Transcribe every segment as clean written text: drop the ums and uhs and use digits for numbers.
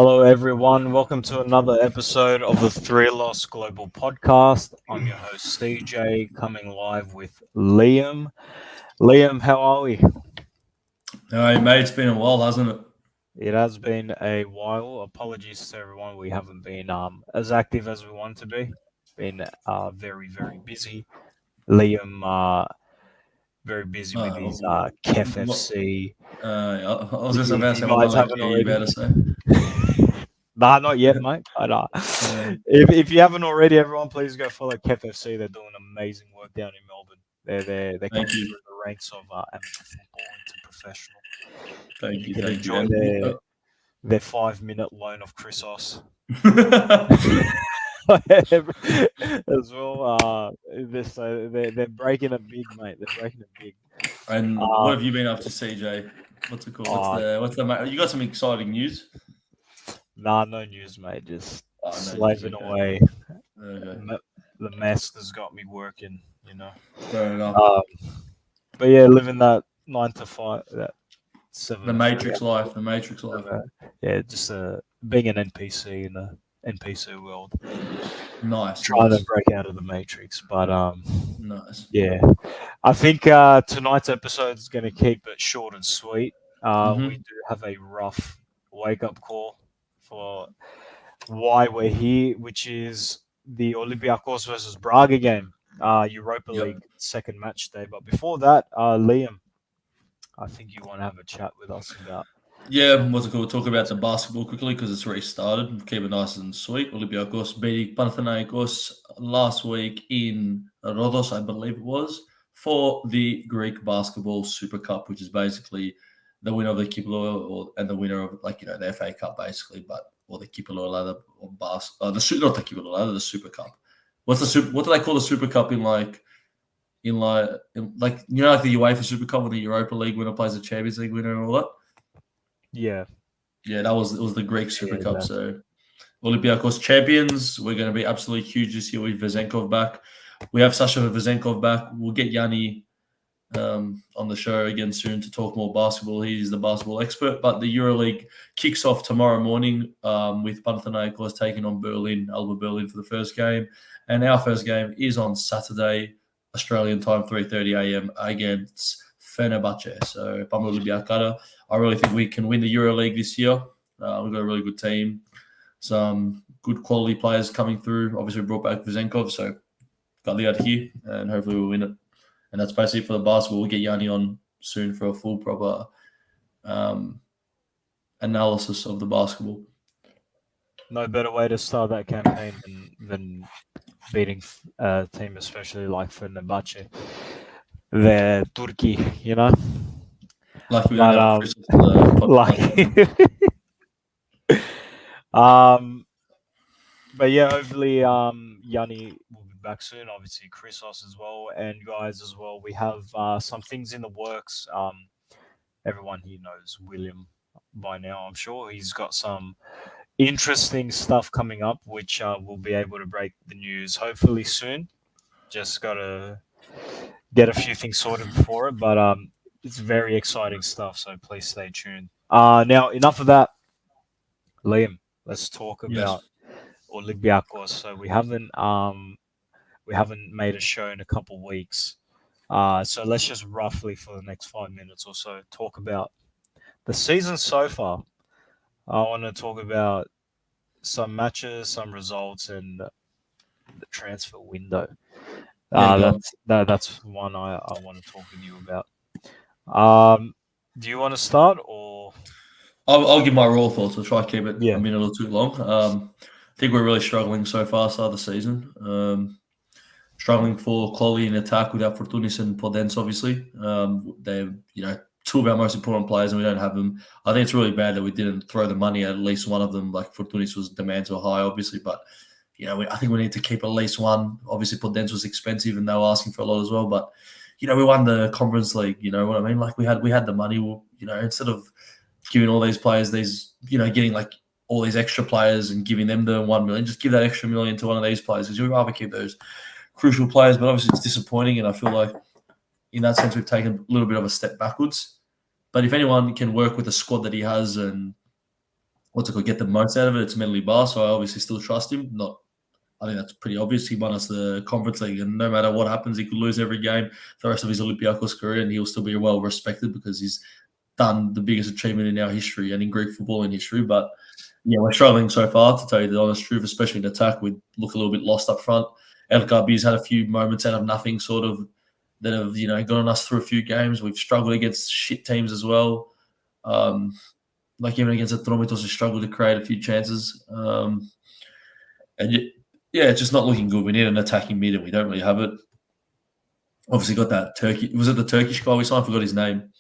Hello, everyone. Welcome to another episode of the Three Loss Global Podcast. I'm your host, CJ, coming live with Liam. Liam, how are we? Hey, mate, it's been a while, hasn't it? It has been a while. Apologies to everyone. We haven't been as active as we want to be. Been very, very busy. Liam, very busy with his KEF What? FC. I was If just you, about if to you say, what guys another haven't K you already. better say? Nah, not yet, mate. But if you haven't already, everyone, please go follow KFC. They're doing amazing work down in Melbourne. They're Thank coming you, through the ranks of amateur football into professional. thank You you, can thank you. enjoy their 5 minute loan of Chrysos as well. They're breaking it big, mate. They're breaking it big. And what Uh, have you been up to, CJ? What's it called? uh You got some exciting news? nah, no news, mate. Just Oh, no news. slaving Okay, away. okay, The mask has got me working, fair enough. Um, but yeah, living that 9 to 5, that The 7 to 3 Matrix life, the Matrix life. yeah, just being an NPC in the NPC world, Nice, trying to nice, break out of the matrix. But nice. yeah, I think tonight's episode is going to keep it short and sweet. We Mm-hmm. do have a rough wake up call for why we're here, which is the Olympiakos versus Braga game, Europa Yep. League second match day. But before that, Liam, I think you want to have a chat with us about. Yeah, what's it called? Talk about the basketball quickly because it's already started. Keep it nice and sweet. Olympiakos beating Panathinaikos last week in Rhodos, I believe it was, for the Greek Basketball Super Cup, which is basically the winner of the Kipolo and the winner of the FA Cup, basically, or the Kipolo ladder or not the Kipolo ladder, the Super Cup. What's the super? What do they call the Super Cup like the UEFA Super Cup when the Europa League winner plays the Champions League winner and all that? Yeah, Yeah, it was the Greek Super yeah, Cup. So Olympiakos champions. We're going to be absolutely huge this year with Vezenkov back. We have Sasha Vezenkov back. We'll get Yanni on the show again soon to talk more basketball. He's the basketball expert. But the EuroLeague kicks off tomorrow morning with Panathinaikos taking on Alba Berlin for the first game. And our first game is on Saturday, Australian time, 3:30 a.m. against Fenerbahce. So Pamela Olympiakos. I really think we can win the EuroLeague this year. We've got a really good team. Some good quality players coming through. Obviously, we brought back Vezenkov, so got the out here, and hopefully we'll win it. And that's basically for the basketball. We'll get Yanni on soon for a full, proper analysis of the basketball. no better way to start that campaign than beating a team, especially like Fenerbahce, the Turkey, Like we don't But have Chris on the podcast. like, um, but yeah, hopefully, Yanni will be back soon. Obviously, Chrysos as well, and guys as well. We have some things in the works. Everyone here knows William by now. I'm sure he's got some interesting stuff coming up, which we'll be able to break the news hopefully soon. Just gotta get a few things sorted before it, but it's very exciting stuff. So please stay tuned. Now enough of that, Liam. Let's talk Yes. about Olympiakos. So we haven't made a show in a couple of weeks. So let's just roughly for the next 5 minutes or so talk about the season so far. I want to talk about some matches, some results, and the transfer window. Yeah, go on. That's one I want to talk with you about. Do you want to start or? I'll give my raw thoughts. I'll try to keep it Yeah, a minute or two long. I think we're really struggling so far start of the season. Struggling for quality in attack without Fortunis and Podence, obviously. They're, two of our most important players and we don't have them. I think it's really bad that we didn't throw the money at least one of them. Like Fortunis demands were high, obviously, but I think we need to keep at least one. Obviously, Podence was expensive and they were asking for a lot as well. But we won the Conference League. You know what I mean? Like we had the money. Instead of giving all these players these, getting like all these extra players and giving them the 1 million, just give that extra million to one of these players because you'd rather keep those crucial players. But obviously, it's disappointing, and I feel like in that sense we've taken a little bit of a step backwards. But if anyone can work with the squad that he has and what's it called, get the most out of it. It's mentally bar, so I obviously still trust him. Not, I think that's pretty obvious. He won us the Conference League, and no matter what happens, he could lose every game for the rest of his Olympiakos career, and he'll still be well respected because he's done the biggest achievement in our history and in Greek football in history. But yeah, we're struggling so far, to tell you the honest truth, especially in attack. We look a little bit lost up front. El Gabi's had a few moments out of nothing, sort of, that have, gotten us through a few games. We've struggled against shit teams as well. Like even against Atromitos, we struggled to create a few chances. And yeah, it's just not looking good. We need an attacking mid, and we don't really have it. Obviously, got that Turkey. Was it the Turkish guy we signed? I forgot his name.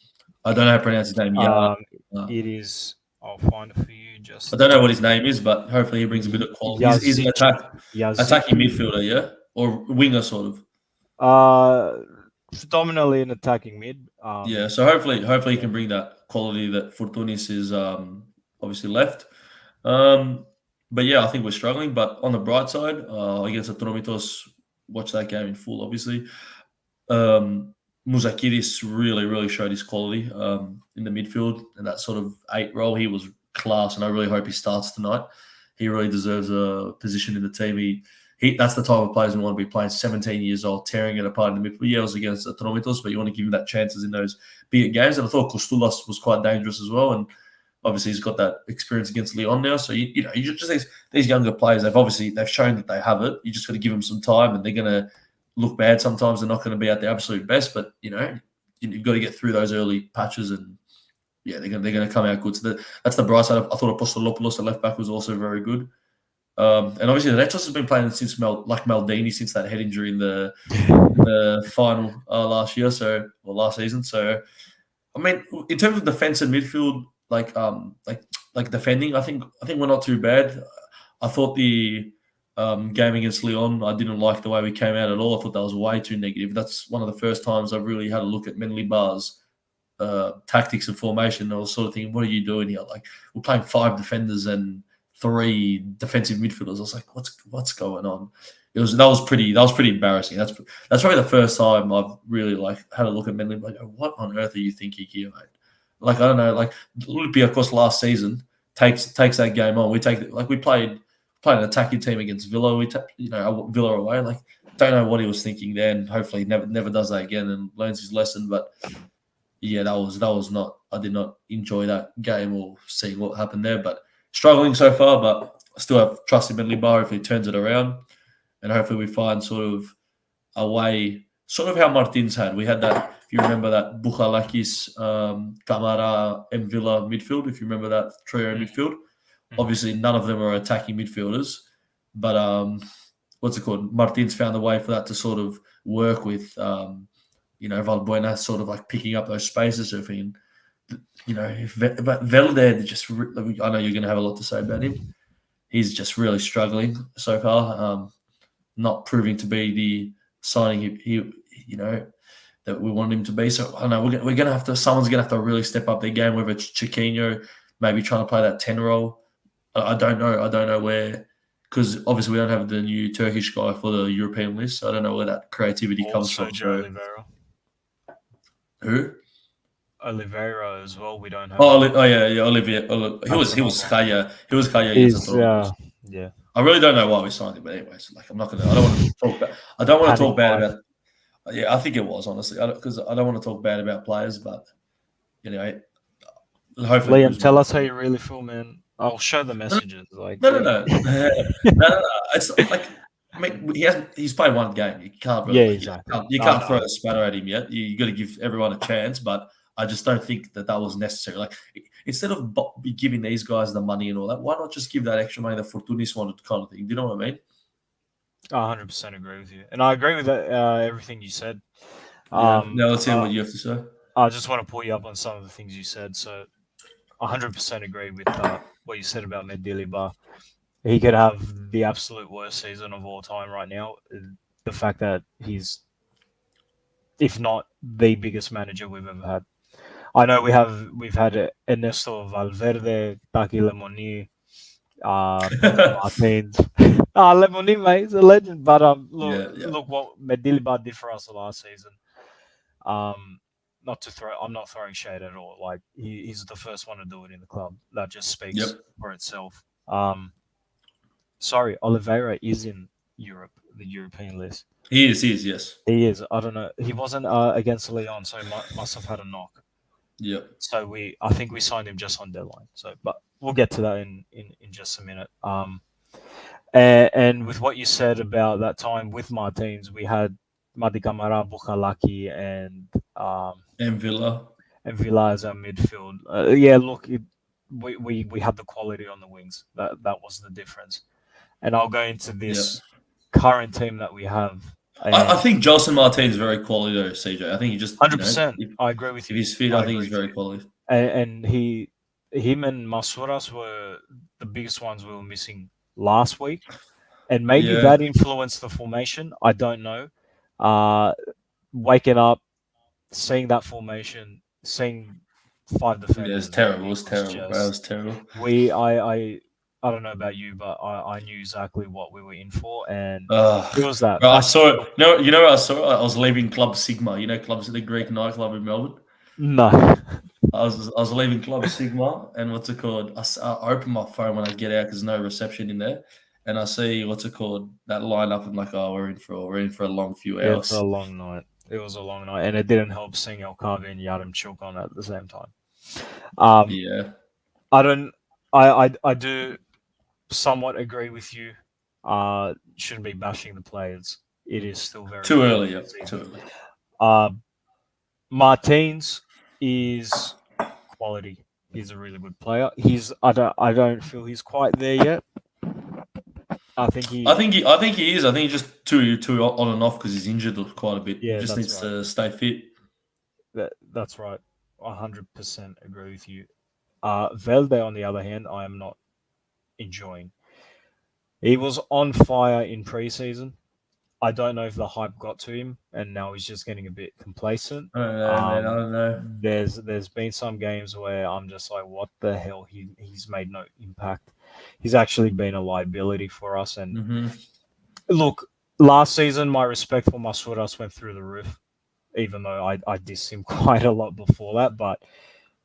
I don't know how to pronounce his name. Yeah, Um, it is. I'll find it for you. I Just don't know what his name is, but hopefully he brings a bit of quality. He's an Yazic. attacking Yazic. midfielder, yeah, or winger sort of. Uh, Predominantly an attacking mid. Yeah, so hopefully he Yeah. can bring that quality that Fortunis is obviously left. Um, but yeah, I think we're struggling. But on the bright side, against Atromitos, watch that game in full, obviously. Um, Muzakidis really showed his quality in the midfield and that sort of 8 role. He was class, and I really hope he starts tonight. He really deserves a position in the team. He that's the type of players we want to be playing. 17 years old, tearing it apart in the midfield. Yeah, it was against Atromitos, but you want to give him that chances in those bigger games. And I thought Kostulas was quite dangerous as well. And obviously, he's got that experience against Leon now. So you just these younger players. They've shown that they have it. You just got to give them some time, and they're gonna look bad sometimes. They're not going to be at their absolute best, but you've got to get through those early patches, and yeah, they're gonna come out good. So that's the bright side. I thought Apostolopoulos, the left back, was also very good. And obviously, the Netos has been playing since Maldini, since that head injury in the final last season. So I mean, in terms of defense and midfield, like defending, I think we're not too bad. I thought the game against Leon, I didn't like the way we came out at all. I thought that was way too negative. That's one of the first times I've really had a look at Menley Bar's tactics and formation. I was sort of thinking, what are you doing here? Like, we're playing 5 defenders and 3 defensive midfielders. I was like, what's going on? That was pretty embarrassing. That's probably the first time I've really had a look at Menley. Like, what on earth are you thinking here, mate? Like, I don't know. Like, Olympiakos last season takes that game on. We played an attacking team against Villa. Villa away. Like, don't know what he was thinking then. Hopefully, he never does that again and learns his lesson. But yeah, that was not. I did not enjoy that game or seeing what happened there. But struggling so far, but I still have trust in Menley Bar if he turns it around, and hopefully we find sort of a way, sort of how Martins had. We had that. If you remember that Bukhalakis, Kamara, and Villa midfield. If you remember that trio midfield. Obviously, none of them are attacking midfielders, but what's it called? Martins found a way for that to sort of work with, Valbuena sort of like picking up those spaces. So but Velde I know you're going to have a lot to say about him. He's just really struggling so far, not proving to be the signing that we want him to be. So I know we're going to have to. Someone's going to have to really step up their game. Whether it's Chiquinho, maybe trying to play that 10 role. I don't know. I don't know where, because obviously we don't have the new Turkish guy for the European list. So I don't know where that creativity comes from. Sergio So Oliveira. who? Oliveira as well. We don't have. Yeah, Olivier. He was Kaya against Is Atalanta. yeah. I really don't know why we signed him, but anyways, like I don't want to talk. I don't want to Panic talk bad buy. about. Yeah, I think it was honestly because I don't want to talk bad about players, but anyway, hopefully. Liam, tell us how you really feel, man. I'll show the messages. Like, No, no, yeah, no, no. It's like, I mean, he's played one game. You can't really, yeah, exactly. you No, can't throw no. a spanner at him yet. You got to give everyone a chance, but I just don't think that was necessary. Like, instead of giving these guys the money and all that, why not just give that extra money that Fortunis wanted, kind of thing? Do you know what I mean? I 100% agree with you, and I agree with everything you said. Yeah. Now let's hear Uh, what you have to say. I just want to pull you up on some of the things you said. So, 100% agree with what you said about Mediliba. He could have the absolute worst season of all time right now. The fact that he's, if not the biggest manager we've ever had. I know we've had Ernesto Valverde, Taki Lemoni, Pedro Martins. Lemoni, mate, he's a legend. But Yeah, yeah. look what Mediliba did for us last season. Um, not to throw. I'm not throwing shade at all. Like he's the first one to do it in the club. That just speaks Yep. for itself. Sorry, Oliveira is in Europe, the European list. He is. He is. Yes. He is. I don't know. He wasn't against Leon, so he must have had a knock. Yep. So I think we signed him just on deadline. So, but we'll get to that in just a minute. And with what you said about that time with Martins, we had Madi Camara, Bukalaki, And Villa. and Villa as our midfield. Yeah, look, we had the quality on the wings. That was the difference. And I'll go into Yep. this current team that we have. I And think Gelson Martin's very quality though, CJ. I think he just 100%, I agree with if you. he's fit, I I think agree he's with very you. quality. And him and Masuras were the biggest ones we were missing last week. And maybe Yeah. that influenced the formation. I don't know. Uh, Waking up, seeing that formation, seeing five Yeah, it's defenders, terrible. It it was was terrible, bro. It just was terrible. we. I don't know about you, but I knew exactly what we were in for, and it was that. Bro, I That's saw it. No, you know where I saw it? I was leaving Club Sigma. You know, clubs the Greek nightclub in Melbourne. no. I was leaving Club Sigma, and what's it called? I open my phone when I get out because there's no reception in there, and I see what's it called that lineup. I'm like, oh, we're in for a long few It's a hours. long night. It was a long night, and it didn't help seeing El Kavi and Yadim choke on at the same time. Um, Yeah, I don't. I do somewhat agree with you. Shouldn't be bashing the players. It is still very too early early. in the Yep, too season. early. Uh, Martins is quality. He's a really good player. I don't feel he's quite there yet. I think I he think he, I think he is. I think he's just too on and off because he's injured quite a bit. He yeah, just that's needs right. to stay fit. That's right. 100% agree with you. Velde, on the other hand, I am not enjoying. He was on fire in preseason. I don't know if the hype got to him, and now he's just getting a bit complacent. I don't know, man. I don't know. There's been some games where I'm just like, what the hell? He's made no impact. He's actually been a liability for us. And Hmm. look, last season my respect for Masuras went through the roof, even though I dissed him quite a lot before that. But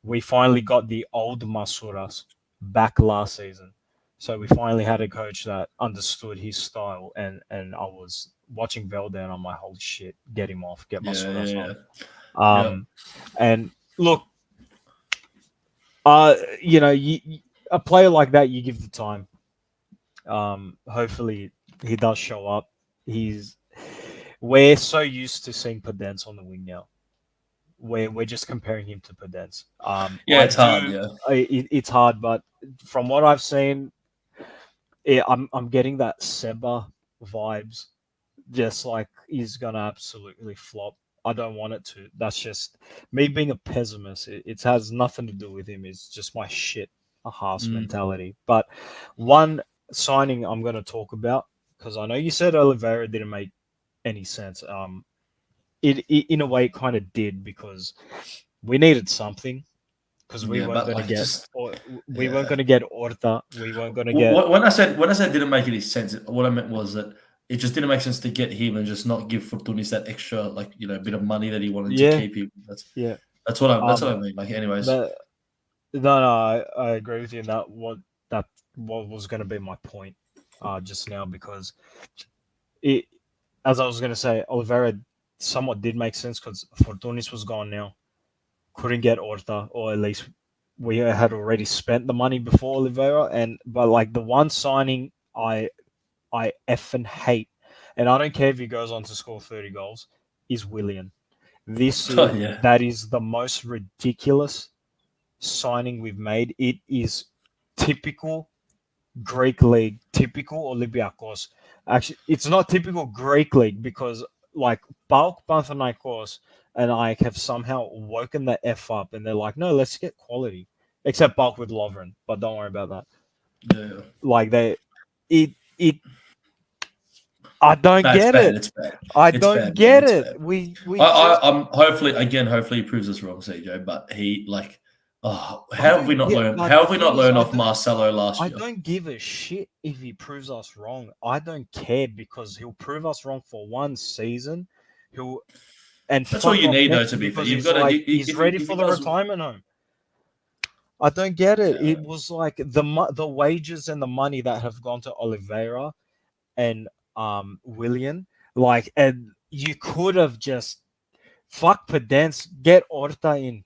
we finally got the old Masuras back last season. So we finally had a coach that understood his style, and I was watching Velde, and I'm like, holy shit, get him off, get Yeah, Masuras yeah, on. yeah. And look, a player like that, you give the time. Hopefully, he does show up. He's We're so used to seeing Pedence on the wing now. We're just comparing him to Pedence. Yeah, I it's hard. do. Yeah, It's hard, but from what I've seen, I'm getting that Seba vibes. Just like he's gonna absolutely flop. I don't want it to. That's just me being a pessimist. It has nothing to do with him. It's just my shit a house mm. mentality. But one signing I'm gonna talk about, because I know you said Oliveira didn't make any sense. It in a way kind of did, because we needed something, because we Yeah, weren't but gonna like get just or we weren't yeah. gonna get Orta. We weren't gonna get When I said didn't make any sense, what I meant was that it just didn't make sense to get him and just not give Fortunis that extra bit of money that he wanted to yeah keep him. That's yeah. that's what I that's Um, what I mean. Like, anyways, the No, I agree with you in that what was going to be my point just now, because it, as I was going to say, Oliveira somewhat did make sense because Fortunis was gone now, couldn't get Orta, or at least we had already spent the money before Oliveira, and but like the one signing I effing hate, and I don't care if he goes on to score 30 goals, is Willian. oh yeah, That is the most ridiculous signing we've made. It is typical Greek league, typical Olympiakos. Actually, it's not typical Greek league, because like Balk Panathinaikos and I have somehow woken the F up, and they're like, no, let's get quality. Except Balk with Lovren, but don't worry about that. yeah. Like it. I don't No, it's get bad. it. It's bad. I It's don't bad, man. get It's it. bad. We I, just I I'm hopefully he proves us wrong, CJ. But he I how have we don't not get. learned? But How the have we thing not is, learned off Marcelo last I year? don't give a shit if he proves us wrong. I don't care, because he'll prove us wrong for one season. He'll and That's all fuck you off need, though. To Messi be fair, because you've he's got to. like he's ready If he for the does, retirement home. I don't get it. yeah, It was like the wages and the money that have gone to Oliveira and Willian, like, and you could have just fuck Pedence, get Horta in,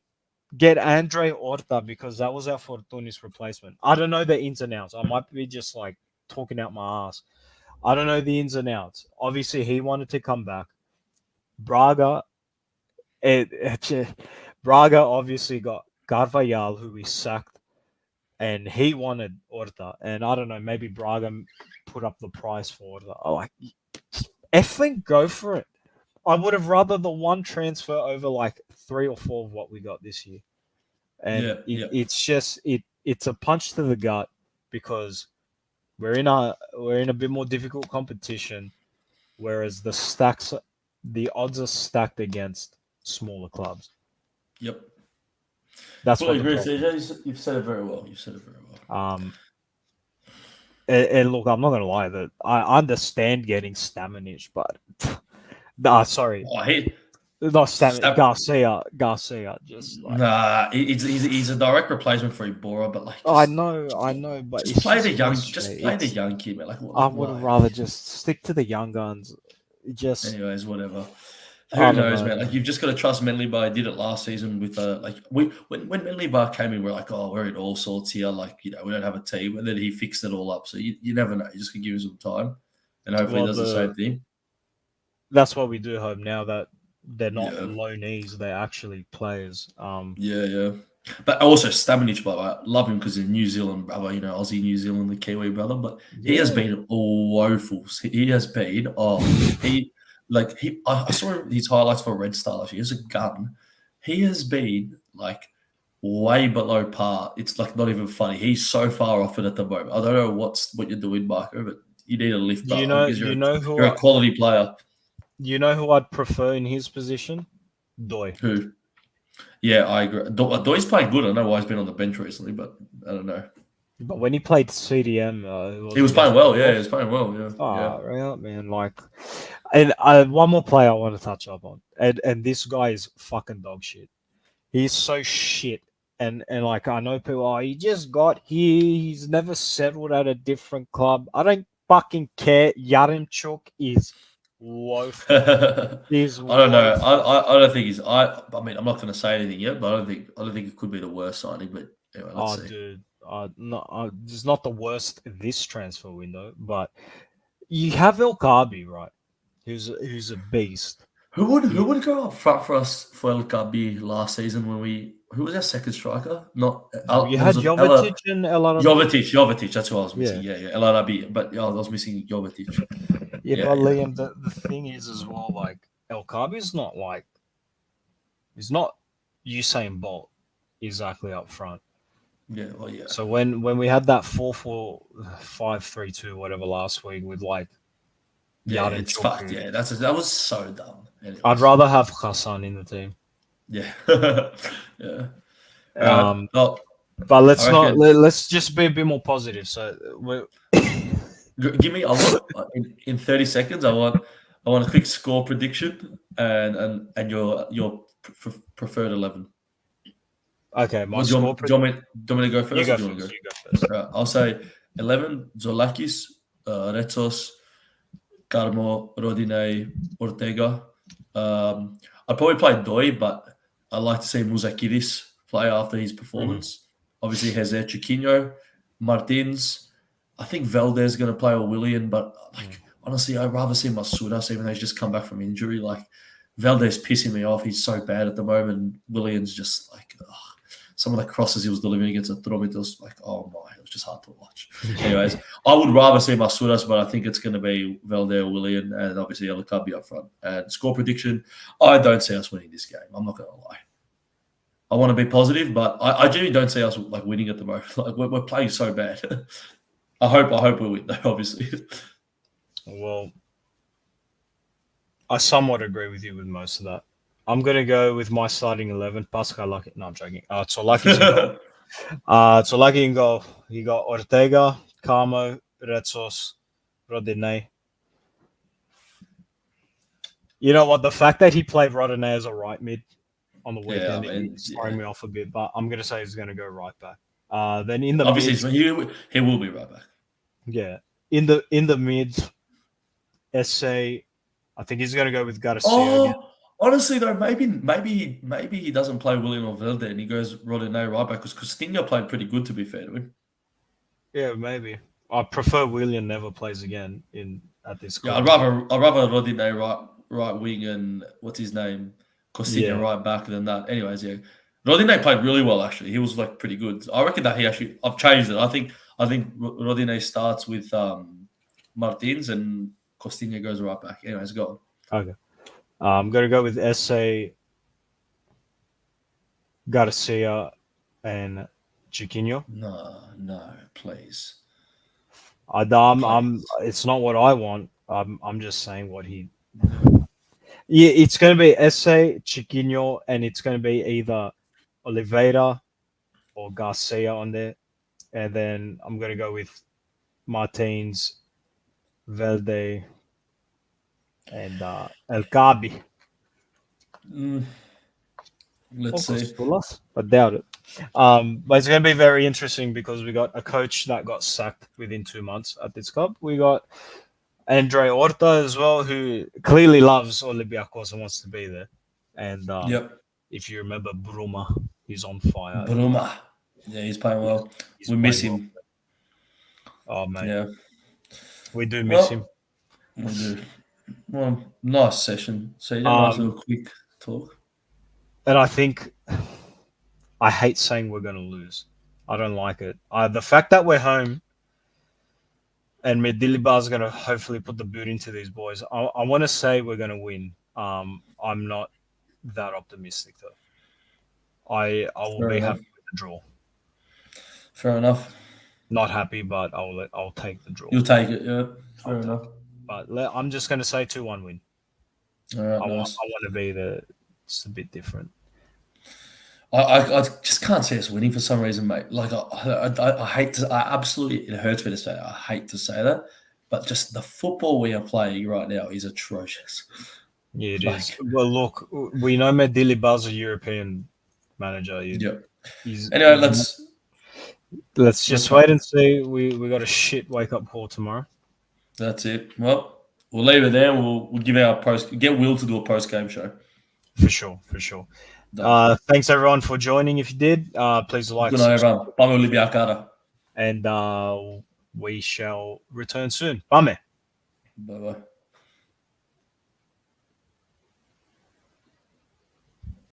get Andre Horta because that was our Fortunis replacement. I don't know the ins and outs. I might be just like talking out my ass. I don't know the ins and outs. Obviously, he wanted to come back. Braga, Braga obviously got Carvajal, who we sacked, and he wanted Horta. And I don't know, maybe Braga put up the price for Horta. I like, effing go for it. I would have rather the one transfer over like 3 or 4 of what we got this year. And yeah, yeah, it's just it's a punch to the gut because we're in a bit more difficult competition, whereas the odds are stacked against smaller clubs. yep. That's what Fully the agree, problem is. CJ. You've said it very well. You've said it very well. Um, and look, I'm not gonna lie that I understand getting Stamenic, but sorry, Oh, he, not Stamenic, Stab, Garcia, just like nah, he's a direct replacement for Ibora, but like I know, but just it's play the just young, just frustrating. play the young kid, man. I Like would why? rather just stick to the young guns. Just Anyways, whatever. I Who don't knows, know, man? Like man. you've just got to trust Menley Bar. Did it last season with like when Menley Bar came in, we're like, oh, we're in all sorts here. Like we don't have a team, and then he fixed it all up. So you never know. You just can give him some time, and hopefully he Well, does the same thing. that's what we do hope now that they're not Yeah, loanees; they're actually players. yeah, yeah. But also Stamenic, by the way, I love him because he's a New Zealand brother, Aussie, New Zealand, the Kiwi brother. But he has Yeah, been woeful. He has been. I saw his highlights for Red Star last year. He has a gun. He has been like way below par. It's like not even funny. He's so far off it at the moment. I don't know what you're doing, Marco, but you need a lift, you brother, know, because you know who you're a quality player. I'd prefer in his position, Doi. Who? Yeah, I agree. Doy's playing good. I don't know why he's been on the bench recently, but I don't know. But when he played CDM, it He was was playing against well. Yeah, he was Olympiakos. playing well. Yeah, yeah. Right, man. Like, and one more player I want to touch up on, and this guy is fucking dog shit. He's so shit. And like I know people, he just got here. He's never settled at a different club. I don't fucking care. Yaremchuk is woeful. He's I don't know. woeful. I don't think he's. I mean, I'm not going to say anything yet, but I don't think it could be the worst signing. But anyway, let's Oh, see. dude. No, it's not the worst this transfer window, but you have El Kabi, right? Who's a beast. Who would go up front for us for LKB last season when who was our second striker? Not You there was had a Ella Jovetic and El Arabi. Jovetic. That's who I was missing. Yeah. Yeah, yeah, LRB. But yeah, I was missing Jovetic. Yeah, Yeah, but yeah, Liam, the thing is as well, like El Kabi's not like he's not Usain Bolt exactly up front. yeah. Well, yeah. So when we had that 4-4-5-3-2 whatever last week with like Yeah, it's fucked. Yaremchuk, Yeah, that was so dumb. I'd Anyways, rather have Hassan in the team. yeah, yeah. All right. Um, Well, but I let's not reckon. let's just be a bit more positive. So we're Give me. I want in 30 seconds. I want a quick score prediction and your preferred 11. okay. My What do you score. want? Do you want me to go You first, or go do you want to first. go? You go first. Right, I'll say 11. Zolakis, Retsos, Carmo, Rodinei, Ortega. I'd probably play Doi, but I like to see Muzakiris play after his Mhm. performance. Obviously, Jose Chiquinho, Martins. I think Valdez going to play or Willian, but Mm. like honestly, I'd rather see Masudas, even though he's just come back from injury. Like Valdez pissing me off. He's so bad at the moment. Willian's just like ugh. Some of the crosses he was delivering against Atromitos, like oh my, it was just hard to watch. Anyways, I would rather see Masudas, but I think it's going to be Valdez or Willian, and obviously El Kabi up front. And score prediction, I don't see us winning this game. I'm not going to lie. I want to be positive, but I genuinely don't see us like winning at the moment. Like we're playing so bad. I hope we win though, obviously. Well, I somewhat agree with you with most of that. I'm gonna go with my starting 11. Pascal Lucky. No, I'm joking. Tsolaki's in goal. Tsolaki in goal. You got Ortega, Carmo, Retsos, Rodinei. You know what? The fact that he played Rodinei as a right mid on the Yeah, I weekend mean, is throwing yeah. me off a bit, but I'm gonna say he's gonna go right back. Then in the Obviously, mids, he will be right back. yeah, in the mids, SA, I think he's gonna go with Garcia again. Oh, honestly though, maybe he doesn't play William or Velde and he goes Rodinei right back because Coutinho played pretty good to be fair to him. Yeah, maybe. I prefer William never plays again in at this Yeah, club. I'd rather Rodinei right wing and what's his name Coutinho Yeah, right back than that. Anyways, yeah, Rodinei played really well actually. He was like pretty good. I reckon that I've changed it. I think Rodinei starts with Martins and Coutinho goes right back. Anyways, go on. okay. I'm gonna go with SA, Garcia, and Chiquinho. No, please, I'm. please. It's not what I want. I'm just saying what he. Yeah, it's gonna be SA, Chiquinho, and it's gonna be either Oliveira or Garcia on there, and then I'm gonna go with Martins, Velde, and El Kabi. Mm, let's Of course, see. Pulas, I doubt it. But it's going to be very interesting because we got a coach that got sacked within 2 months at this club. We got Andre Horta as well, who clearly loves Olympiakos and wants to be there. And Yep, if you remember Bruma, he's on fire as well. Bruma. Yeah, he's playing He's, well. he's We miss playing well. him. Oh, mate, Yeah. we do miss him. Well, we do. Well, nice session. So you nice Um, little quick talk. and I think I hate saying we're going to lose. I don't like it. The fact that we're home and Medilibar is going to hopefully put the boot into these boys. I want to say we're going to win. I'm not that optimistic though. I will Fair be enough. happy with the draw. Fair enough. Not happy, but I'll take the draw. You'll take it. Yeah. I'll Fair take enough. it. But I'm just going to say 2-1 win. All right. Nice. I want to be the. It's a bit different. I just can't see us winning for some reason, mate. Like I hate to. I absolutely. It hurts me to say. I hate to say that, but just the football we are playing right now is atrocious. Yeah, it is. Like, Well, look, we know Medilibar's a European manager. yeah. He's, Anyway, he's let's just wait and see. We got a shit wake up call tomorrow. that's it. Well, we'll leave it there. We'll give our post. Get Will to do a post game show. For sure, for sure. Done. Thanks everyone for joining. If you did, please like, Good night, subscribe, everyone. Bye, Olympiakos. and we shall return soon. Bye, man. Bye bye.